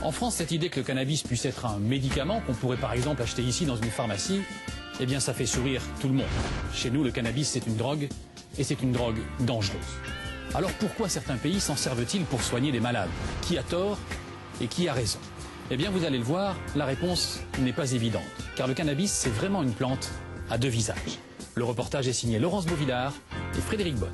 En France, cette idée que le cannabis puisse être un médicament qu'on pourrait par exemple acheter ici dans une pharmacie, eh bien ça fait sourire tout le monde. Chez nous, le cannabis c'est une drogue, et c'est une drogue dangereuse. Alors pourquoi certains pays s'en servent-ils pour soigner des malades? Qui a tort et qui a raison? Eh bien vous allez le voir, la réponse n'est pas évidente, car le cannabis c'est vraiment une plante à deux visages. Le reportage est signé Laurence Beauvillard et Frédéric Bonne.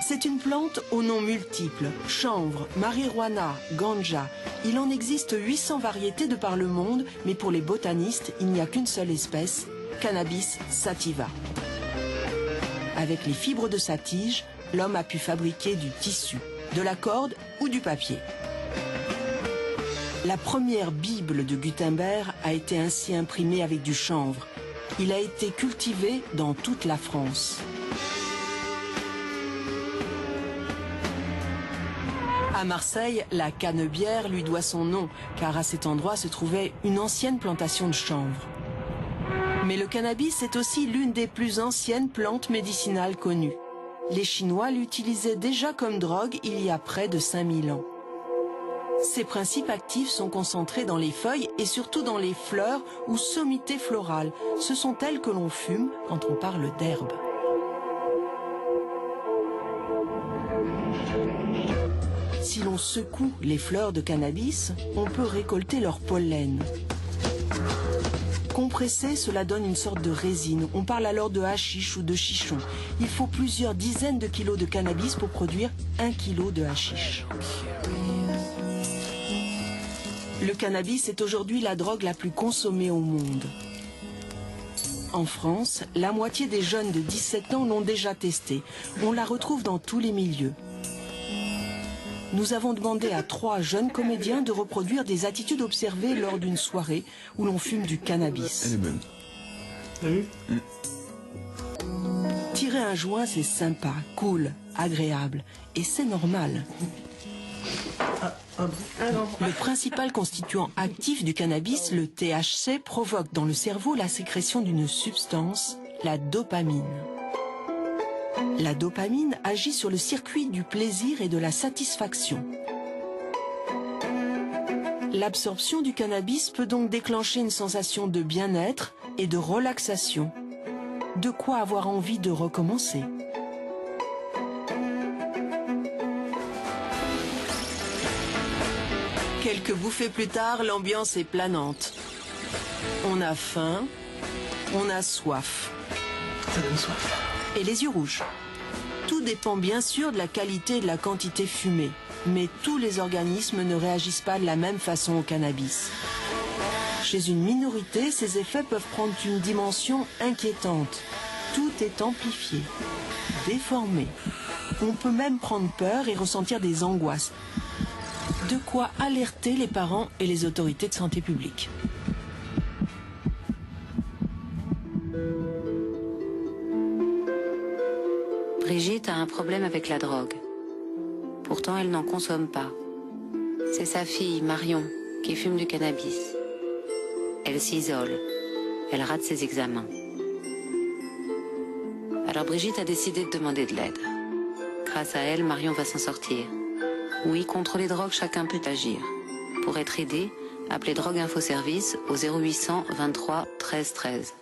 C'est une plante aux noms multiples. Chanvre, marijuana, ganja. Il en existe 800 variétés de par le monde, mais pour les botanistes, il n'y a qu'une seule espèce, Cannabis sativa. Avec les fibres de sa tige, l'homme a pu fabriquer du tissu, de la corde ou du papier. La première Bible de Gutenberg a été ainsi imprimée avec du chanvre. Il a été cultivé dans toute la France. À Marseille, la Canebière lui doit son nom, car à cet endroit se trouvait une ancienne plantation de chanvre. Mais le cannabis est aussi l'une des plus anciennes plantes médicinales connues. Les Chinois l'utilisaient déjà comme drogue il y a près de 5000 ans. Ses principes actifs sont concentrés dans les feuilles et surtout dans les fleurs ou sommités florales. Ce sont elles que l'on fume quand on parle d'herbe. Si l'on secoue les fleurs de cannabis, on peut récolter leur pollen. Compressé, cela donne une sorte de résine. On parle alors de hashish ou de chichon. Il faut plusieurs dizaines de kilos de cannabis pour produire 1 kilo de hashish. Le cannabis est aujourd'hui la drogue la plus consommée au monde. En France, la moitié des jeunes de 17 ans l'ont déjà testé. On la retrouve dans tous les milieux. Nous avons demandé à 3 jeunes comédiens de reproduire des attitudes observées lors d'une soirée où l'on fume du cannabis. Elle est bonne. T'as vu? Tirer un joint, c'est sympa, cool, agréable. Et c'est normal. Le principal constituant actif du cannabis, le THC, provoque dans le cerveau la sécrétion d'une substance, la dopamine. La dopamine agit sur le circuit du plaisir et de la satisfaction. L'absorption du cannabis peut donc déclencher une sensation de bien-être et de relaxation. De quoi avoir envie de recommencer. Quelques bouffées plus tard, l'ambiance est planante. On a faim, on a soif. Ça donne soif. Et les yeux rouges. Tout dépend bien sûr de la qualité et de la quantité fumée. Mais tous les organismes ne réagissent pas de la même façon au cannabis. Chez une minorité, ces effets peuvent prendre une dimension inquiétante. Tout est amplifié, déformé. On peut même prendre peur et ressentir des angoisses. De quoi alerter les parents et les autorités de santé publique. Brigitte a un problème avec la drogue. Pourtant, elle n'en consomme pas. C'est sa fille, Marion, qui fume du cannabis. Elle s'isole. Elle rate ses examens. Alors Brigitte a décidé de demander de l'aide. Grâce à elle, Marion va s'en sortir. Oui, contre les drogues, chacun peut agir. Pour être aidé, appelez Drogue Info Service au 0800 23 13 13.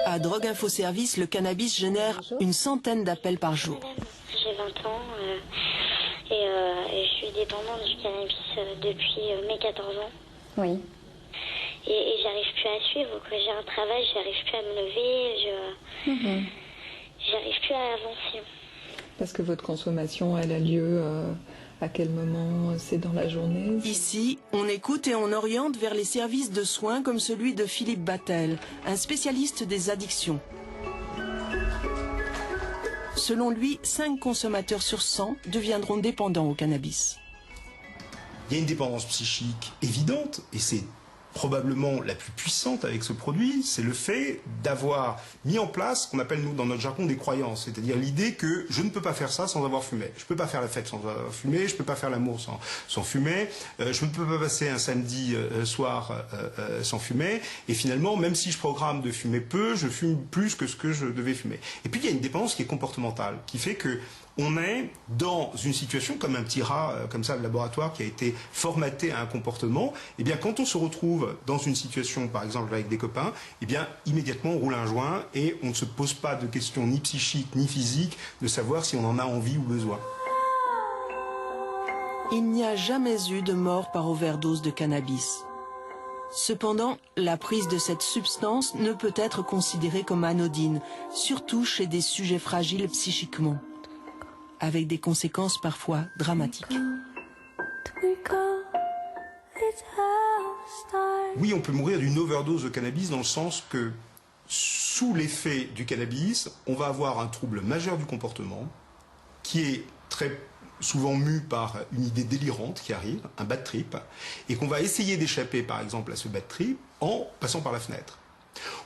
À Drogue Info Service, le cannabis génère une centaine d'appels par jour. J'ai 20 ans et je suis dépendante du cannabis depuis mes 14 ans. Oui. Et j'arrive plus à suivre. J'ai un travail, j'arrive plus à me lever, j'arrive plus à avancer. Parce que votre consommation, elle a lieu à quel moment? C'est dans la journée? Ici, on écoute et on oriente vers les services de soins comme celui de Philippe Battel, un spécialiste des addictions. Selon lui, 5 consommateurs sur 100 deviendront dépendants au cannabis. Il y a une dépendance psychique évidente, et c'est probablement la plus puissante avec ce produit, c'est le fait d'avoir mis en place ce qu'on appelle, nous, dans notre jargon, des croyances. C'est-à-dire l'idée que je ne peux pas faire ça sans avoir fumé. Je ne peux pas faire la fête sans avoir fumé, je ne peux pas faire l'amour sans fumer, je ne peux pas passer un samedi soir sans fumer. Et finalement, même si je programme de fumer peu, je fume plus que ce que je devais fumer. Et puis, il y a une dépendance qui est comportementale, qui fait que on est dans une situation comme un petit rat, comme ça, de laboratoire, qui a été formaté à un comportement. Et bien, quand on se retrouve dans une situation, par exemple, avec des copains, et bien, immédiatement, on roule un joint et on ne se pose pas de questions ni psychiques ni physiques de savoir si on en a envie ou besoin. Il n'y a jamais eu de mort par overdose de cannabis. Cependant, la prise de cette substance ne peut être considérée comme anodine, surtout chez des sujets fragiles psychiquement, avec des conséquences parfois dramatiques. Oui, on peut mourir d'une overdose de cannabis dans le sens que, sous l'effet du cannabis, on va avoir un trouble majeur du comportement qui est très souvent mu par une idée délirante qui arrive, un bad trip, et qu'on va essayer d'échapper, par exemple, à ce bad trip en passant par la fenêtre.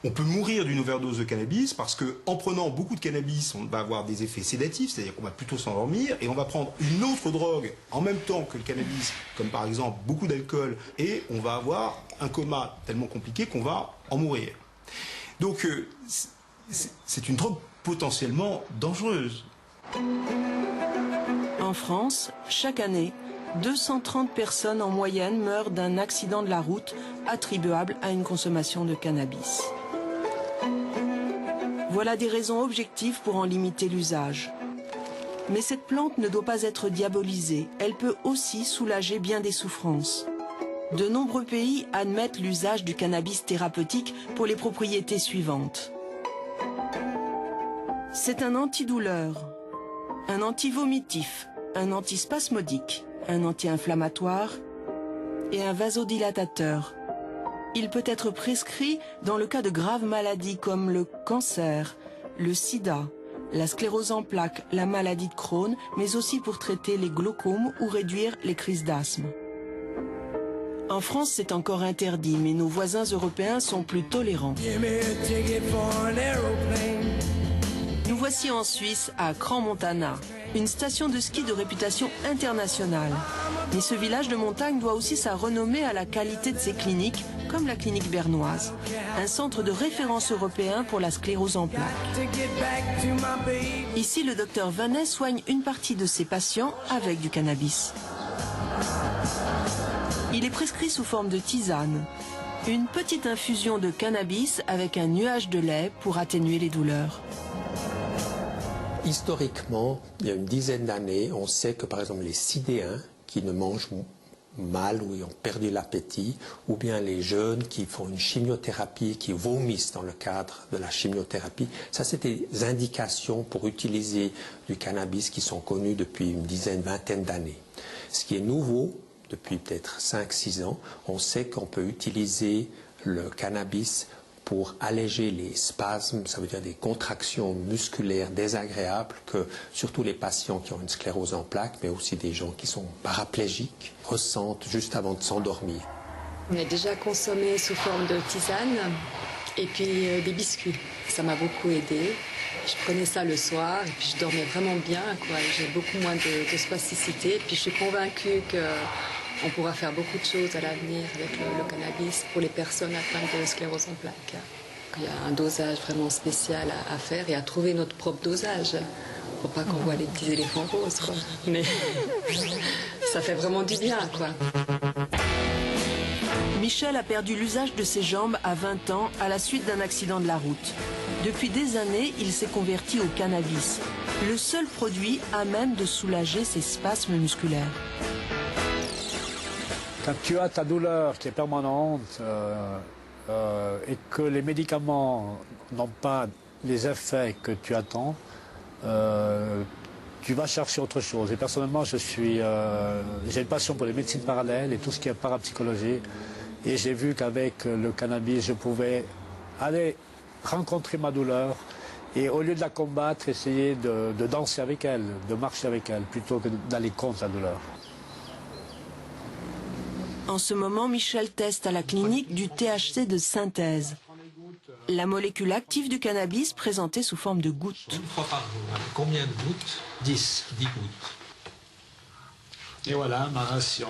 On peut mourir d'une overdose de cannabis parce qu'en prenant beaucoup de cannabis, on va avoir des effets sédatifs, c'est-à-dire qu'on va plutôt s'endormir, et on va prendre une autre drogue en même temps que le cannabis, comme par exemple beaucoup d'alcool, et on va avoir un coma tellement compliqué qu'on va en mourir. Donc c'est une drogue potentiellement dangereuse. En France, chaque année, 230 personnes en moyenne meurent d'un accident de la route attribuable à une consommation de cannabis. Voilà des raisons objectives pour en limiter l'usage. Mais cette plante ne doit pas être diabolisée. Elle peut aussi soulager bien des souffrances. De nombreux pays admettent l'usage du cannabis thérapeutique pour les propriétés suivantes. C'est un antidouleur, un antivomitif, un antispasmodique, un anti-inflammatoire et un vasodilatateur. Il peut être prescrit dans le cas de graves maladies comme le cancer, le sida, la sclérose en plaques, la maladie de Crohn, mais aussi pour traiter les glaucomes ou réduire les crises d'asthme. En France, c'est encore interdit, mais nos voisins européens sont plus tolérants. Nous voici en Suisse, à Crans-Montana, une station de ski de réputation internationale. Mais ce village de montagne doit aussi sa renommée à la qualité de ses cliniques, comme la clinique bernoise, un centre de référence européen pour la sclérose en plaques. Ici, le docteur Vanet soigne une partie de ses patients avec du cannabis. Il est prescrit sous forme de tisane, une petite infusion de cannabis avec un nuage de lait pour atténuer les douleurs. Historiquement, il y a une dizaine d'années, on sait que par exemple les sidéens qui ne mangent mal ou ont perdu l'appétit, ou bien les jeunes qui font une chimiothérapie, qui vomissent dans le cadre de la chimiothérapie, ça c'est des indications pour utiliser du cannabis qui sont connues depuis une dizaine, vingtaine d'années. Ce qui est nouveau, depuis peut-être 5-6 ans, on sait qu'on peut utiliser le cannabis pour alléger les spasmes, ça veut dire des contractions musculaires désagréables que surtout les patients qui ont une sclérose en plaques, mais aussi des gens qui sont paraplégiques, ressentent juste avant de s'endormir. On a déjà consommé sous forme de tisane et puis des biscuits. Ça m'a beaucoup aidé. Je prenais ça le soir et puis je dormais vraiment bien, quoi. J'ai beaucoup moins de spasticité. Et puis je suis convaincue qu'on pourra faire beaucoup de choses à l'avenir avec le cannabis pour les personnes atteintes de sclérose en plaques. Il y a un dosage vraiment spécial à faire et à trouver notre propre dosage. Pour pas qu'on voit les petits éléphants roses, quoi. Mais ça fait vraiment du bien, quoi. Michel a perdu l'usage de ses jambes à 20 ans à la suite d'un accident de la route. Depuis des années, il s'est converti au cannabis, le seul produit à même de soulager ses spasmes musculaires. Quand tu as ta douleur qui est permanente et que les médicaments n'ont pas les effets que tu attends, tu vas chercher autre chose. Et personnellement, j'ai une passion pour les médecines parallèles et tout ce qui est parapsychologie. Et j'ai vu qu'avec le cannabis, je pouvais aller rencontrer ma douleur et au lieu de la combattre, essayer de danser avec elle, de marcher avec elle, plutôt que d'aller contre la douleur. En ce moment, Michel teste à la clinique du THC de synthèse, la molécule active du cannabis présentée sous forme de gouttes. Une fois par jour. Combien de gouttes? 10 gouttes. Et voilà ma ration,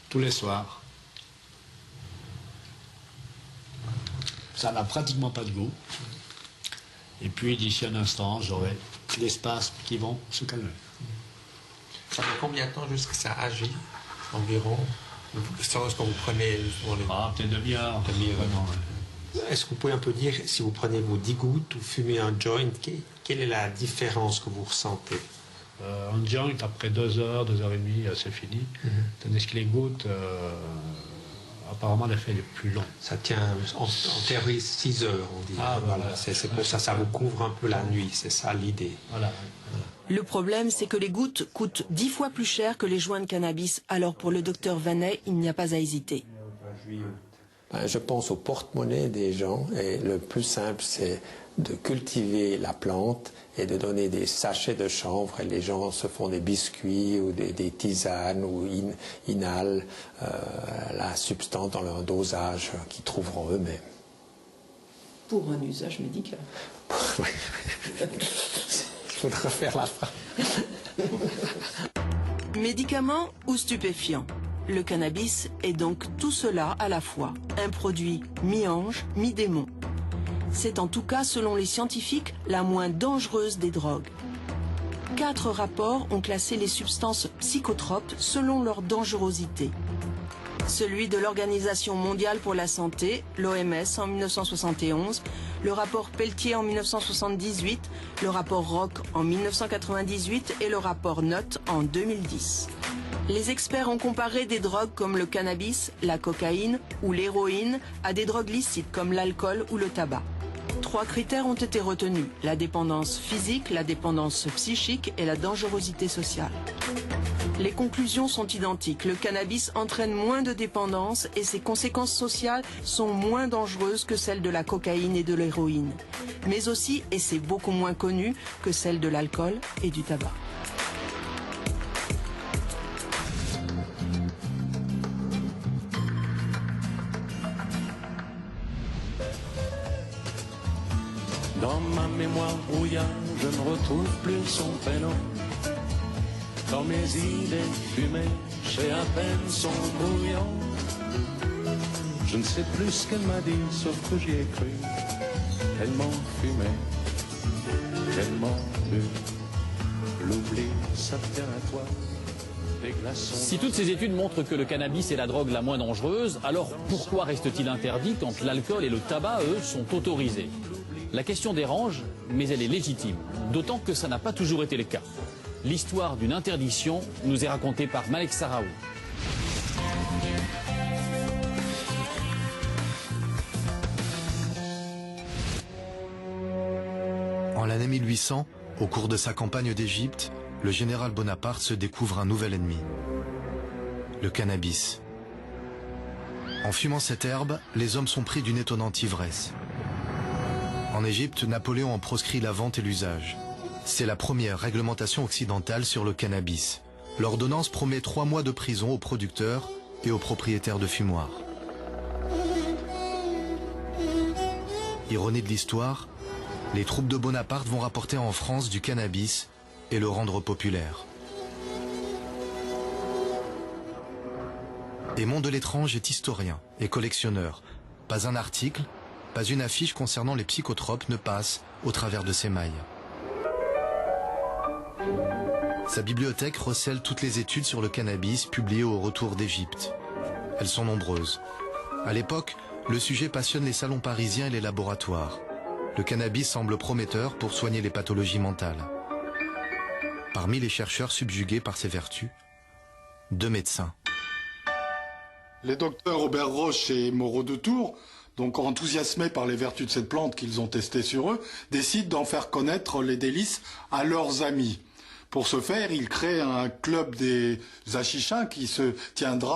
tous les soirs. Ça n'a pratiquement pas de goût. Et puis d'ici un instant, j'aurai les spasmes qui vont se calmer. Ça fait combien de temps jusqu'à ça agit environ? C'est ce que vous prenez pour les... peut-être demi-heure. Est-ce que vous pouvez un peu dire, si vous prenez vos 10 gouttes ou fumez un joint, quelle est la différence que vous ressentez? Un joint, après 2 heures, 2 heures et demie, c'est fini. Tandis que les gouttes, apparemment, l'effet est plus long. Ça tient en théorie 6 heures, on dit. Voilà. C'est pour ça, ça vous couvre un peu la nuit, c'est ça l'idée. Voilà. Le problème, c'est que les gouttes coûtent 10 fois plus cher que les joints de cannabis. Alors pour le docteur Vanet, il n'y a pas à hésiter. Je pense au porte-monnaie des gens et le plus simple, c'est de cultiver la plante et de donner des sachets de chanvre et les gens se font des biscuits ou des tisanes ou inhalent la substance dans leur dosage qu'ils trouveront eux-mêmes. Pour un usage médical. Il faudra refaire la phrase. Médicaments ou stupéfiants? Le cannabis est donc tout cela à la fois, un produit mi-ange, mi-démon. C'est en tout cas, selon les scientifiques, la moins dangereuse des drogues. 4 rapports ont classé les substances psychotropes selon leur dangerosité. Celui de l'Organisation mondiale pour la santé, l'OMS, en 1971, le rapport Pelletier en 1978, le rapport Rock en 1998 et le rapport Note en 2010. Les experts ont comparé des drogues comme le cannabis, la cocaïne ou l'héroïne à des drogues licites comme l'alcool ou le tabac. 3 critères ont été retenus: la dépendance physique, la dépendance psychique et la dangerosité sociale. Les conclusions sont identiques. Le cannabis entraîne moins de dépendance et ses conséquences sociales sont moins dangereuses que celles de la cocaïne et de l'héroïne. Mais aussi, et c'est beaucoup moins connu, que celles de l'alcool et du tabac. Dans ma mémoire brouillard, je ne retrouve plus son prénom. Dans mes idées fumées, j'ai à peine son brouillon. Je ne sais plus ce qu'elle m'a dit, sauf que j'y ai cru. Tellement fumé, tellement bu. L'oubli, ça tient à toi. Si toutes ces études montrent que le cannabis est la drogue la moins dangereuse, alors pourquoi reste-t-il interdit quand l'alcool et le tabac, eux, sont autorisés? La question dérange, mais elle est légitime, d'autant que ça n'a pas toujours été le cas. L'histoire d'une interdiction nous est racontée par Malek Sahraoui. En l'année 1800, au cours de sa campagne d'Égypte, le général Bonaparte se découvre un nouvel ennemi, le cannabis. En fumant cette herbe, les hommes sont pris d'une étonnante ivresse. En Égypte, Napoléon en proscrit la vente et l'usage. C'est la première réglementation occidentale sur le cannabis. L'ordonnance promet 3 mois de prison aux producteurs et aux propriétaires de fumoirs. Ironie de l'histoire, les troupes de Bonaparte vont rapporter en France du cannabis et le rendre populaire. Aymon de l'Étrange est historien et collectionneur. Pas un article, pas une affiche concernant les psychotropes ne passe au travers de ses mailles. Sa bibliothèque recèle toutes les études sur le cannabis publiées au retour d'Égypte. Elles sont nombreuses. À l'époque, le sujet passionne les salons parisiens et les laboratoires. Le cannabis semble prometteur pour soigner les pathologies mentales. Parmi les chercheurs subjugués par ses vertus, 2 médecins. Les docteurs Robert Roche et Moreau de Tours, donc enthousiasmés par les vertus de cette plante qu'ils ont testée sur eux, décident d'en faire connaître les délices à leurs amis. Pour ce faire, ils créent un club des hachichins qui se tiendra